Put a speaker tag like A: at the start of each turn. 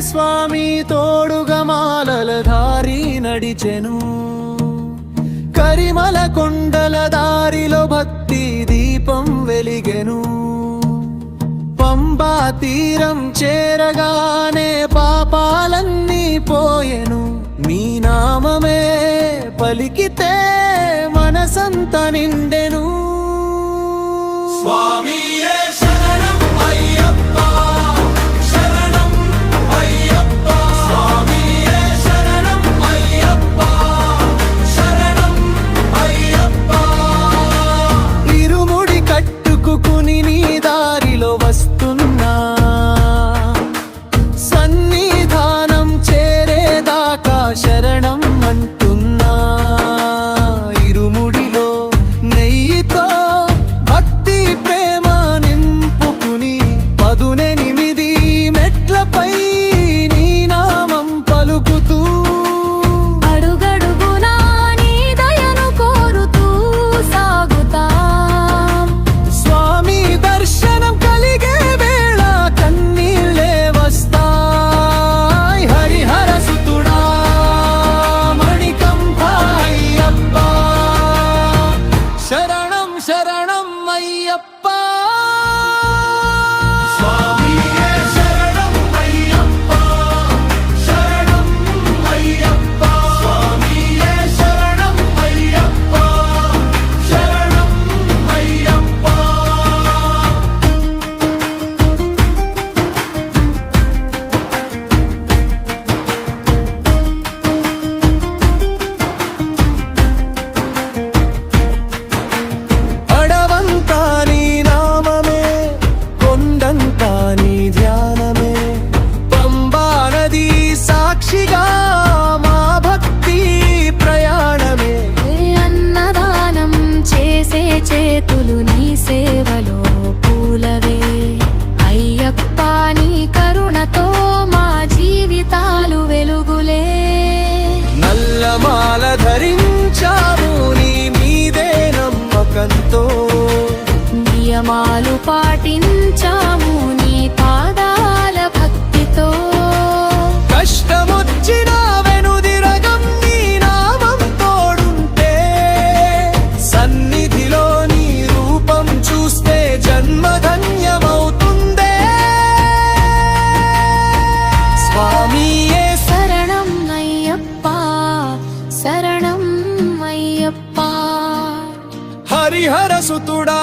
A: స్వామి తోడుగా మాలల దారి నడిచెను. కరిమల కొండల దారిలో భక్తి దీపం వెలిగెను. పంబా తీరం చేరగానే పాపాలన్నీ పోయెను. మీ నామమే పలికితే మనసంత నిండెను. స్వామియే శరణం అయ్యప్ప, శరణం అయ్యప్ప. స్వామియే శరణం అయ్యప్ప, శరణం అయ్యప్ప. ఇరుముడి కట్టుకుని నీ దారిలో వస్తున్నా, సన్నిధానం చేరేదాకా శరణం అంటున్నా. ఇరుముడిలో నెయ్యితో భక్తి ప్రేమ నింపుకుని 18 మెట్లపై నీ నామం పలుకుతూ,
B: అడుగడుగునా నీ దయను కోరుతూ సాగుతాం.
A: స్వామి దర్శనం కలిగే వేళ కన్నీళ్ళే వస్తాయి. హరిహర సుతుడా మణికంఠ అయ్యప్ప, శరణం శరణం అయ్యప్ప. స్వామియే శరణం అయ్యప్ప, శరణం అయ్యప్ప. స్వామియే శరణం అయ్యప్ప, శరణం అయ్యప్ప. అడవంతా నీ నామమే, కొండంతా నీ ధ్యానమే. పంబా నది సాక్షిగా మా భక్తి ప్రయాణమే.
B: అన్నదానం చేసే చేతులు నీ సేవలో పూలవే. అయ్యప్ప నీ కరుణతో మా జీవితాలు వెలుగులే.
A: నల్లమాల ధరించాము నీ మీదే నమ్మకంతో.
B: నియమాలు పాటించాము నీ పాదాల భక్తితో.
A: కష్టమొచ్చినా వెనుదిరగం నీ నామం తోడుంటే. సన్నిధిలో నీ రూపం చూస్తే జన్మధన్యమవుతుందే. స్వామియే
B: శరణం అయ్యప్ప, శరణం అయ్యప్ప.
A: హరిహర సుతుడా